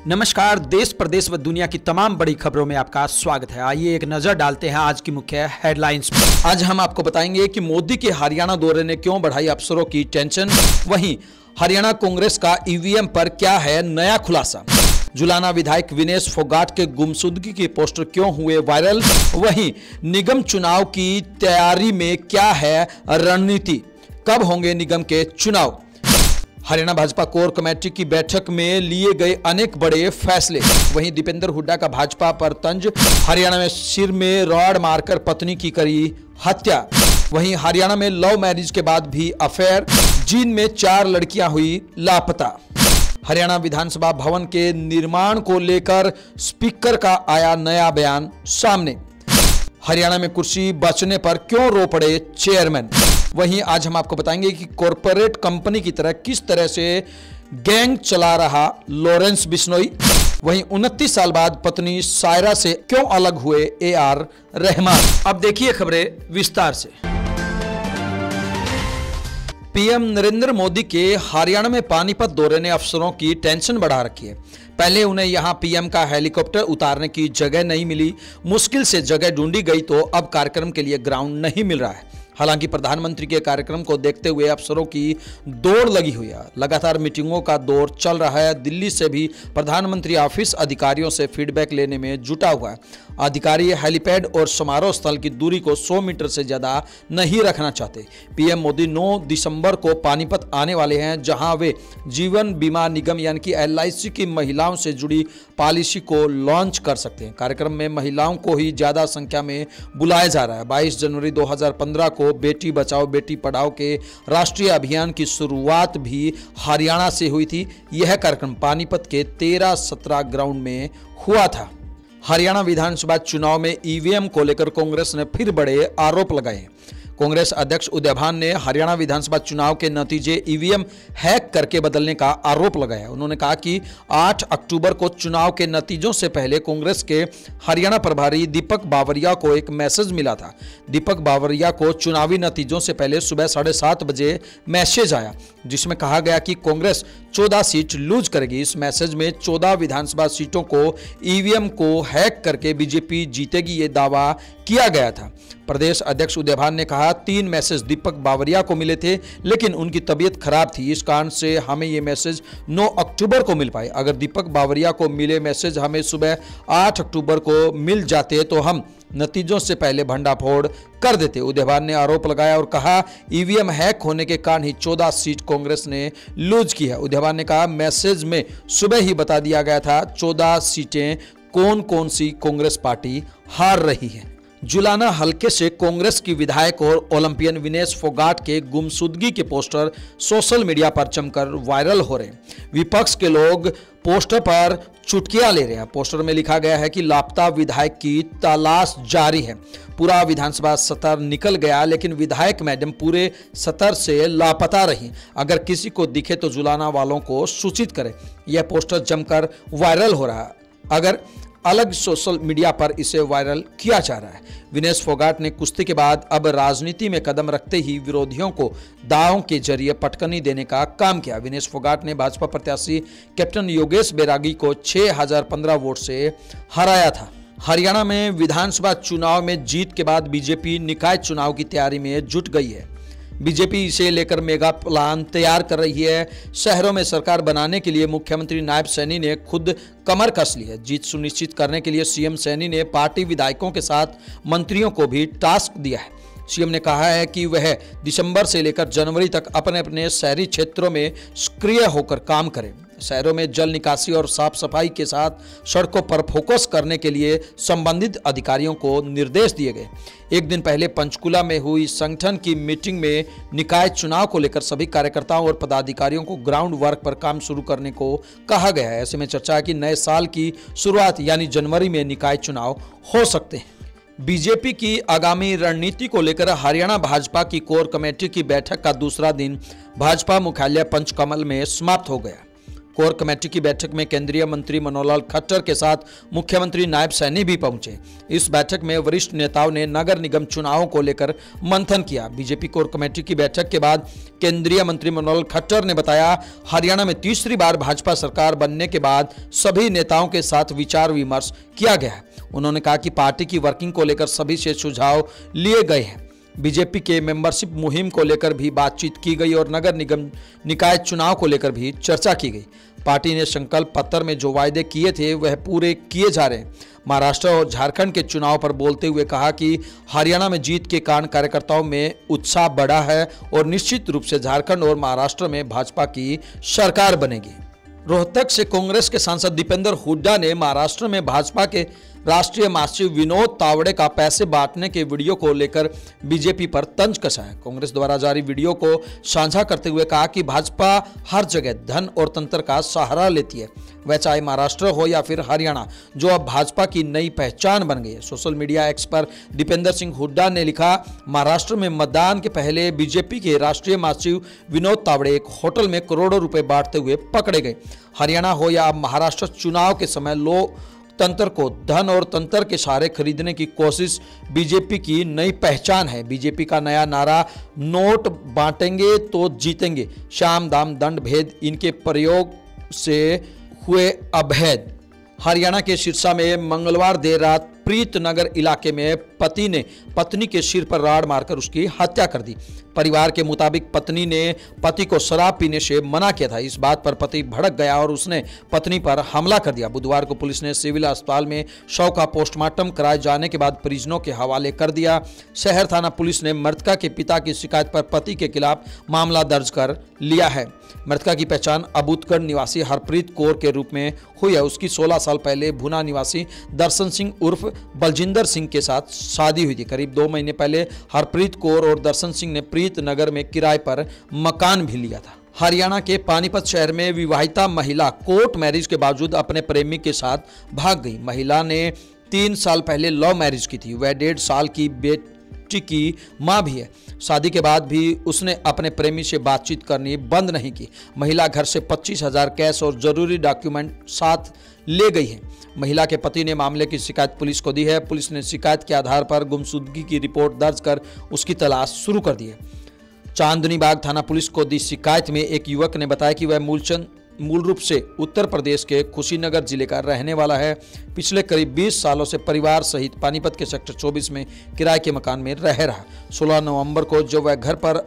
नमस्कार, देश प्रदेश व दुनिया की तमाम बड़ी खबरों में आपका स्वागत है। आइए एक नजर डालते हैं आज की मुख्य हेडलाइंस पर। आज हम आपको बताएंगे कि मोदी के हरियाणा दौरे ने क्यों बढ़ाई अफसरों की टेंशन। वहीं हरियाणा कांग्रेस का ईवीएम पर क्या है नया खुलासा। जुलाना विधायक विनेश फोगाट के गुमशुदगी के पोस्टर क्यों हुए वायरल। वहीं निगम चुनाव की तैयारी में क्या है रणनीति, कब होंगे निगम के चुनाव। हरियाणा भाजपा कोर कमेटी की बैठक में लिए गए अनेक बड़े फैसले। वहीं दीपेंद्र हुड्डा का भाजपा पर तंज, हरियाणा में सिर में रॉड मारकर पत्नी की करी हत्या। वहीं हरियाणा में लव मैरिज के बाद भी अफेयर, जींद में 4 लड़कियां हुई लापता। हरियाणा विधानसभा भवन के निर्माण को लेकर स्पीकर का आया नया बयान सामने। हरियाणा में कुर्सी बचने पर क्यों रो पड़े चेयरमैन। वहीं आज हम आपको बताएंगे कि कॉरपोरेट कंपनी की तरह किस तरह से गैंग चला रहा लॉरेंस बिश्नोई। वहीं 29 साल बाद पत्नी सायरा से क्यों अलग हुए AR रहमान। अब देखिए खबरें विस्तार से। पीएम नरेंद्र मोदी के हरियाणा में पानीपत दौरे ने अफसरों की टेंशन बढ़ा रखी है। पहले उन्हें यहां पीएम का हेलीकॉप्टर उतारने की जगह नहीं मिली, मुश्किल से जगह ढूंढी गई तो अब कार्यक्रम के लिए ग्राउंड नहीं मिल रहा है। हालांकि प्रधानमंत्री के कार्यक्रम को देखते हुए अफसरों की दौड़ लगी हुई है। लगातार मीटिंगों का दौर चल रहा है। दिल्ली से भी प्रधानमंत्री ऑफिस अधिकारियों से फीडबैक लेने में जुटा हुआ है। अधिकारी हेलीपैड और समारोह स्थल की दूरी को 100 मीटर से ज्यादा नहीं रखना चाहते। पीएम मोदी 9 दिसंबर को पानीपत आने वाले हैं, जहां वे जीवन बीमा निगम यानी कि LIC की महिलाओं से जुड़ी पॉलिसी को लॉन्च कर सकते हैं। कार्यक्रम में महिलाओं को ही ज्यादा संख्या में बुलाया जा रहा है। 22 जनवरी 2015 को बेटी बचाओ बेटी पढ़ाओ के राष्ट्रीय अभियान की शुरुआत भी हरियाणा से हुई थी। यह कार्यक्रम पानीपत के 13-17 ग्राउंड में हुआ था। हरियाणा विधानसभा चुनाव में ईवीएम को लेकर कांग्रेस ने फिर बड़े आरोप लगाए। कांग्रेस अध्यक्ष उदयभान ने हरियाणा विधानसभा चुनाव के नतीजे ईवीएम हैक करके बदलने का आरोप लगाया। उन्होंने कहा कि 8 अक्टूबर को चुनाव के नतीजों से पहले कांग्रेस के हरियाणा प्रभारी दीपक बावरिया को एक मैसेज मिला था। दीपक बावरिया को चुनावी नतीजों से पहले सुबह 7:30 बजे मैसेज आया, जिसमें कहा गया कि कांग्रेस 14 सीट लूज करेगी। इस मैसेज में 14 विधानसभा सीटों को ईवीएम को हैक करके बीजेपी जीतेगी, ये दावा किया गया था। प्रदेश अध्यक्ष उदयभान ने कहा 3 मैसेज दीपक बावरिया को मिले थे, लेकिन उनकी तबीयत खराब थी, इस कारण से हमें ये मैसेज 9 अक्टूबर को मिल पाए। अगर दीपक बावरिया को मिले मैसेज हमें सुबह 8 अक्टूबर को मिल जाते तो हम नतीजों से पहले भंडाफोड़ कर देते। उदयभान ने आरोप लगाया और कहा ईवीएम हैक होने के कारण ही 14 सीट कांग्रेस ने लूज की है। उदयभान ने कहा मैसेज में सुबह ही बता दिया गया था 14 सीटें कौन कौन सी कांग्रेस पार्टी हार रही है। जुलाना हलके से कांग्रेस की विधायक और ओलंपियन विनेश फोगाट के गुमशुदगी के पोस्टर सोशल मीडिया पर जमकर वायरल हो रहे हैं। विपक्ष के लोग पोस्टर पर चुटकियां ले रहे हैं। पोस्टर में लिखा गया है कि लापता विधायक की तलाश जारी है। पूरा विधानसभा सत्र निकल गया, लेकिन विधायक मैडम पूरे सत्र से लापता रही। अगर किसी को दिखे तो जुलाना वालों को सूचित करें। यह पोस्टर जमकर वायरल हो रहा है। अगर अलग सोशल मीडिया पर इसे वायरल किया जा रहा है। विनेश फोगाट ने कुश्ती के बाद अब राजनीति में कदम रखते ही विरोधियों को दावों के जरिए पटकनी देने का काम किया। विनेश फोगाट ने भाजपा प्रत्याशी कैप्टन योगेश बैरागी को 6015 वोट से हराया था। हरियाणा में विधानसभा चुनाव में जीत के बाद बीजेपी निकाय चुनाव की तैयारी में जुट गई है। बीजेपी इसे लेकर मेगा प्लान तैयार कर रही है। शहरों में सरकार बनाने के लिए मुख्यमंत्री नायब सैनी ने खुद कमर कस ली है। जीत सुनिश्चित करने के लिए सीएम सैनी ने पार्टी विधायकों के साथ मंत्रियों को भी टास्क दिया है। सीएम ने कहा है कि वह दिसंबर से लेकर जनवरी तक अपने अपने शहरी क्षेत्रों में सक्रिय होकर काम करें। शहरों में जल निकासी और साफ सफाई के साथ सड़कों पर फोकस करने के लिए संबंधित अधिकारियों को निर्देश दिए गए। एक दिन पहले पंचकुला में हुई संगठन की मीटिंग में निकाय चुनाव को लेकर सभी कार्यकर्ताओं और पदाधिकारियों को ग्राउंड वर्क पर काम शुरू करने को कहा गया है। ऐसे में चर्चा है कि नए साल की शुरुआत यानी जनवरी में निकाय चुनाव हो सकते हैं। बीजेपी की आगामी रणनीति को लेकर हरियाणा भाजपा की कोर कमेटी की बैठक का दूसरा दिन भाजपा मुख्यालय पंचकमल में समाप्त हो गया। कोर कमेटी की बैठक में केंद्रीय मंत्री मनोहर खट्टर के साथ मुख्यमंत्री नायब सैनी भी पहुंचे। इस बैठक में वरिष्ठ नेताओं ने नगर निगम चुनावों को लेकर मंथन किया। बीजेपी कोर कमेटी की बैठक के बाद केंद्रीय मंत्री मनोहर खट्टर ने बताया, हरियाणा में तीसरी बार भाजपा सरकार बनने के बाद सभी नेताओं के साथ विचार विमर्श किया गया है। उन्होंने कहा कि पार्टी की वर्किंग को लेकर सभी से सुझाव लिए गए हैं। बीजेपी के मेंबरशिप मुहिम को लेकर भी बातचीत की गई और नगर निगम निकाय चुनाव को लेकर भी चर्चा की गई। पार्टी ने संकल्प पत्र में जो वायदे किए थे वह पूरे किए जा रहे हैं। महाराष्ट्र और झारखंड के चुनाव पर बोलते हुए कहा कि हरियाणा में जीत के कारण कार्यकर्ताओं में उत्साह बढ़ा है और निश्चित रूप से झारखंड और महाराष्ट्र में भाजपा की सरकार बनेगी। रोहतक से कांग्रेस के सांसद दीपेंद्र हुड्डा ने महाराष्ट्र में भाजपा के राष्ट्रीय महासचिव विनोद तावड़े का पैसे बांटने के वीडियो को लेकर बीजेपी पर तंज कसा है। कांग्रेस द्वारा जारी वीडियो को साझा करते हुए कहा कि भाजपा हर जगह धन और तंत्र का सहारा लेती है, वह चाहे महाराष्ट्र हो या फिर हरियाणा, जो अब भाजपा की नई पहचान बन गई है। सोशल मीडिया एक्स पर दीपेंद्र सिंह हुड्डा ने लिखा, महाराष्ट्र में मतदान के पहले बीजेपी के राष्ट्रीय महासचिव विनोद तावड़े एक होटल में करोड़ों रुपए बांटते हुए पकड़े गए। हरियाणा हो या महाराष्ट्र, चुनाव के समय लोग तंत्र को धन और तंत्र के सहारे खरीदने की कोशिश बीजेपी की नई पहचान है। बीजेपी का नया नारा, नोट बांटेंगे तो जीतेंगे, शाम दाम दंड भेद, इनके प्रयोग से हुए अभेद। हरियाणा के सिरसा में मंगलवार देर रात प्रीतनगर इलाके में पति ने पत्नी के सिर पर राड़ मारकर उसकी हत्या कर दी। परिवार के मुताबिक पत्नी ने पति को शराब पीने से मना किया था। इस बात पर पति भड़क गया और उसने पत्नी पर हमला कर दिया। बुधवार को पुलिस ने सिविल अस्पताल में शव का पोस्टमार्टम कराए जाने के बाद परिजनों के हवाले कर दिया। शहर थाना पुलिस ने मृतका के पिता की शिकायत पर पति के खिलाफ मामला दर्ज कर लिया है। मृतका की पहचान अबूतगढ़ निवासी हरप्रीत कौर के रूप में हुई है। उसकी 16 साल पहले भुना निवासी दर्शन सिंह उर्फ बलजिंदर सिंह के साथ शादी हुई थी। करीब 2 महीने पहले हरप्रीत कौर और दर्शन सिंह ने प्रीतनगर में किराए पर मकान भी लिया था। हरियाणा के पानीपत शहर में विवाहिता महिला कोर्ट मैरिज के बावजूद अपने प्रेमी के साथ भाग गई। महिला ने 3 साल पहले लव मैरिज की थी। वह 1.5 साल की बेटी की मां भी है। शादी के बाद भी उसने अपने प्रेमी से बातचीत करनी बंद नहीं की। महिला घर से 25,000 कैश और जरूरी डॉक्यूमेंट साथ ले गई है। महिला के पति ने मामले की शिकायत पुलिस को दी है। पुलिस ने शिकायत के आधार पर गुमशुदगी की रिपोर्ट दर्ज कर उसकी तलाश शुरू कर दी है। चांदनी बाग थाना पुलिस को दी शिकायत में एक युवक ने बताया कि वह मूल रूप से उत्तर प्रदेश के कुशीनगर जिले का रहने वाला है। पिछले करीब 20 सालों से परिवार सहित पानीपत के सेक्टर 24 में किराए के मकान में रह रहा। 16 नवंबर को जब वह घर पर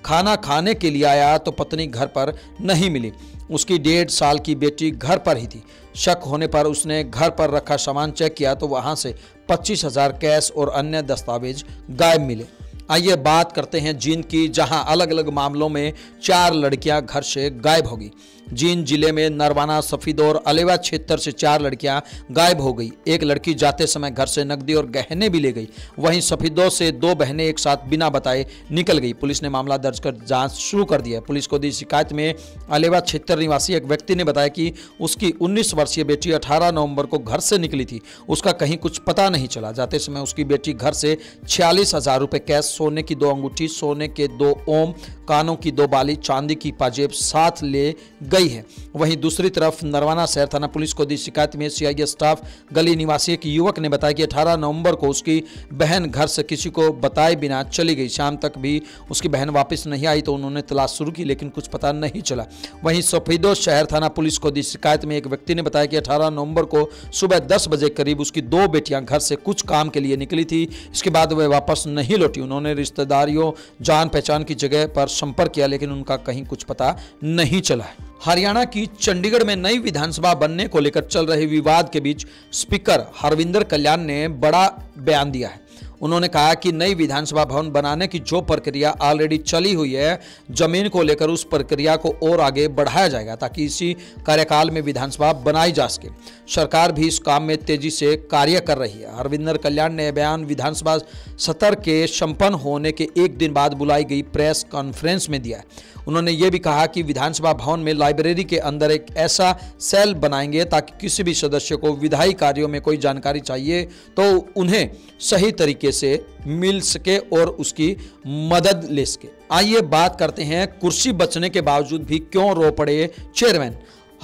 खाना खाने के लिए आया तो पत्नी घर पर नहीं मिली। उसकी 1.5 साल की बेटी घर पर ही थी। शक होने पर उसने घर पर रखा सामान चेक किया तो वहां से 25,000 कैश और अन्य दस्तावेज गायब मिले। आइए बात करते हैं जींद की, जहां अलग अलग मामलों में 4 लड़कियां घर से गायब हो गई। जींद जिले में नरवाना, सफीद और अलेवा क्षेत्र से 4 लड़कियां गायब हो गई। एक लड़की जाते समय घर से नकदी और गहने भी ले गई। वहीं सफीदों से 2 बहनें एक साथ बिना बताए निकल गई। पुलिस ने मामला दर्ज कर जांच शुरू कर दी है। पुलिस को दी शिकायत में अलेवा क्षेत्र निवासी एक व्यक्ति ने बताया कि उसकी 19 वर्षीय बेटी 18 नवंबर को घर से निकली थी। उसका कहीं कुछ पता नहीं चला। जाते समय उसकी बेटी घर से 46,000 रुपये कैश, सोने की 2 अंगूठी, सोने के 2 ओम, कानों की 2 बाली, चांदी की पाजेब साथ ले गई है। वहीं दूसरी तरफ नरवाना शहर थाना पुलिस को दी शिकायत में सीआईए स्टाफ गली निवासी एक युवक ने बताया कि 18 नवंबर को उसकी बहन घर से किसी को बताए बिना चली गई। शाम तक भी उसकी बहन वापस नहीं आई तो उन्होंने तलाश शुरू की, लेकिन कुछ पता नहीं चला। वहीं सफीदो शहर थाना पुलिस को दी शिकायत में एक व्यक्ति ने बताया कि 18 नवंबर को सुबह 10 बजे करीब उसकी 2 बेटियां घर से कुछ काम के लिए निकली थी। इसके बाद वह वापस नहीं लौटी। उन्होंने रिश्तेदारियों, जान पहचान की जगह पर संपर्क किया, लेकिन उनका कहीं कुछ पता नहीं चला है। हरियाणा की चंडीगढ़ में नई विधानसभा बनने को लेकर चल रहे विवाद के बीच स्पीकर हरविंदर कल्याण ने बड़ा बयान दिया है। उन्होंने कहा कि नई विधानसभा भवन बनाने की जो प्रक्रिया ऑलरेडी चली हुई है, जमीन को लेकर उस प्रक्रिया को और आगे बढ़ाया जाएगा ताकि इसी कार्यकाल में विधानसभा बनाई जा सके। सरकार भी इस काम में तेजी से कार्य कर रही है। हरविंदर कल्याण ने बयान विधानसभा सत्र के संपन्न होने के 1 दिन बाद बुलाई गई प्रेस कॉन्फ्रेंस में दिया है। उन्होंने ये भी कहा कि विधानसभा भवन में लाइब्रेरी के अंदर एक ऐसा सेल बनाएंगे ताकि किसी भी सदस्य को विधायी कार्यों में कोई जानकारी चाहिए तो उन्हें सही तरीके से मिल सके और उसकी मदद ले सके। आइए बात करते हैं कुर्सी बचने के बावजूद भी क्यों रो पड़े चेयरमैन।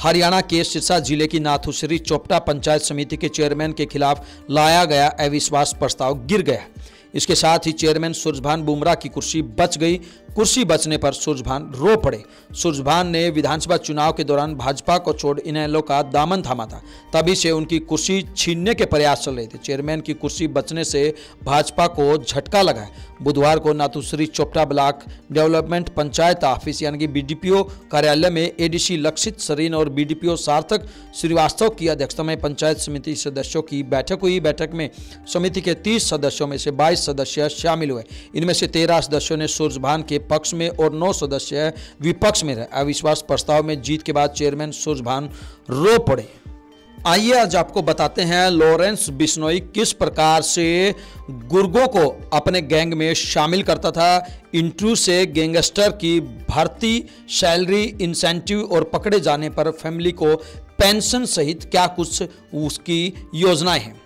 हरियाणा के सिरसा जिले की नाथुश्री चोपटा पंचायत समिति के चेयरमैन के खिलाफ लाया गया अविश्वास प्रस्ताव गिर गया। इसके साथ ही चेयरमैन सूरजभान बुमरा की कुर्सी बच गई। कुर्सी बचने पर सूरजभान रो पड़े। सूरजभान ने विधानसभा चुनाव के दौरान भाजपा को छोड़ इनेलो का दामन थामा था, तभी से उनकी कुर्सी छीनने के प्रयास चल रहे थे। चेयरमैन की कुर्सी बचने से भाजपा को झटका लगा है। बुधवार को Nathushri Chopta block development panchayat office यानी कि बीडीपीओ कार्यालय में एडीसी लक्षित सरीन और बीडीपीओ सार्थक श्रीवास्तव की अध्यक्षता में पंचायत समिति सदस्यों की बैठक हुई। बैठक में समिति के 30 सदस्यों में से 22 सदस्य शामिल हुए। इनमें से 13 सदस्यों ने सूरजभान के पक्ष में और 9 सदस्य विपक्ष में रहे। अविश्वास प्रस्ताव में जीत के बाद चेयरमैन सूरजभान रो पड़े। आइए आज आपको बताते हैं लॉरेंस बिश्नोई किस प्रकार से गुर्गों को अपने गैंग में शामिल करता था। इंटरव्यू से गैंगस्टर की भर्ती, सैलरी, इंसेंटिव और पकड़े जाने पर फैमिली को पेंशन सहित क्या कुछ उसकी योजनाएं हैं।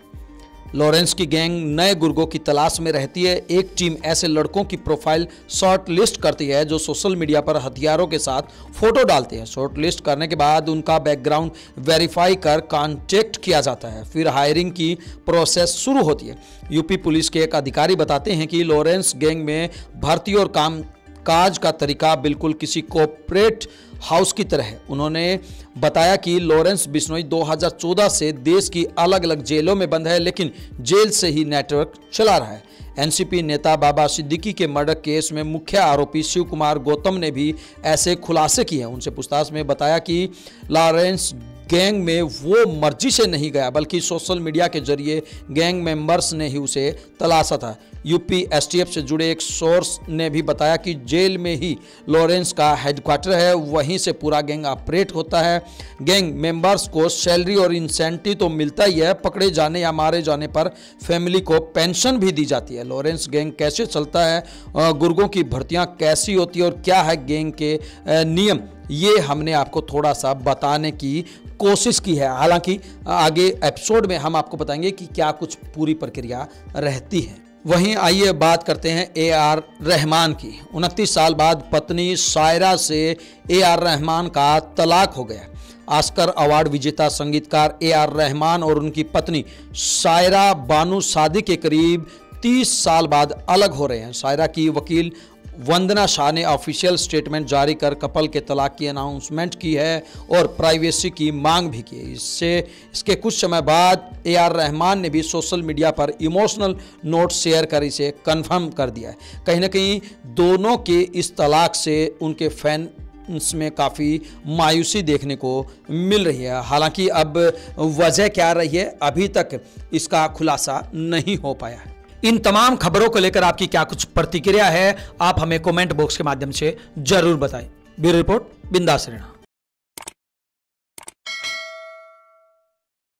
लॉरेंस की गैंग नए गुर्गों की तलाश में रहती है। एक टीम ऐसे लड़कों की प्रोफाइल शॉर्ट लिस्ट करती है जो सोशल मीडिया पर हथियारों के साथ फोटो डालते हैं। शॉर्ट लिस्ट करने के बाद उनका बैकग्राउंड वेरीफाई कर कांटेक्ट किया जाता है, फिर हायरिंग की प्रोसेस शुरू होती है। यूपी पुलिस के एक अधिकारी बताते हैं कि लॉरेंस गैंग में भर्ती और काज का तरीका बिल्कुल किसी कॉर्पोरेट हाउस की तरह है। उन्होंने बताया कि लॉरेंस बिश्नोई 2014 से देश की अलग अलग जेलों में बंद है, लेकिन जेल से ही नेटवर्क चला रहा है। एनसीपी नेता बाबा सिद्दीकी के मर्डर केस में मुख्य आरोपी शिव कुमार गौतम ने भी ऐसे खुलासे किए हैं। उनसे पूछताछ में बताया कि लॉरेंस गैंग में वो मर्जी से नहीं गया, बल्कि सोशल मीडिया के जरिए गैंग मेंबर्स ने ही उसे तलाशा था। यूपी एसटीएफ से जुड़े एक सोर्स ने भी बताया कि जेल में ही लॉरेंस का हेडक्वार्टर है, वहीं से पूरा गैंग ऑपरेट होता है। गैंग मेंबर्स को सैलरी और इंसेंटिव तो मिलता ही है, पकड़े जाने या मारे जाने पर फैमिली को पेंशन भी दी जाती है। लॉरेंस गैंग कैसे चलता है, गुर्गों की भर्तियां कैसी होती है और क्या है गैंग के नियम, ये हमने आपको थोड़ा सा बताने की कोशिश की है। हालांकि आगे एपिसोड में हम आपको बताएंगे कि क्या कुछ पूरी प्रक्रिया रहती है। वहीं आइए बात करते हैं AR रहमान की। 29 साल बाद पत्नी सायरा से AR रहमान का तलाक हो गया। ऑस्कर अवार्ड विजेता संगीतकार AR रहमान और उनकी पत्नी सायरा बानू शादी के करीब 30 साल बाद अलग हो रहे हैं। सायरा की वकील वंदना शाह ने ऑफिशियल स्टेटमेंट जारी कर कपल के तलाक की अनाउंसमेंट की है और प्राइवेसी की मांग भी की है। इसके कुछ समय बाद AR रहमान ने भी सोशल मीडिया पर इमोशनल नोट शेयर कर इसे कंफर्म कर दिया है। कहीं ना कहीं दोनों के इस तलाक से उनके फैंस में काफ़ी मायूसी देखने को मिल रही है। हालांकि अब वजह क्या रही है अभी तक इसका खुलासा नहीं हो पाया है। इन तमाम खबरों को लेकर आपकी क्या कुछ प्रतिक्रिया है, आप हमें कमेंट बॉक्स के माध्यम से जरूर बताएं। ब्यूरो रिपोर्ट, बिंदास रहना।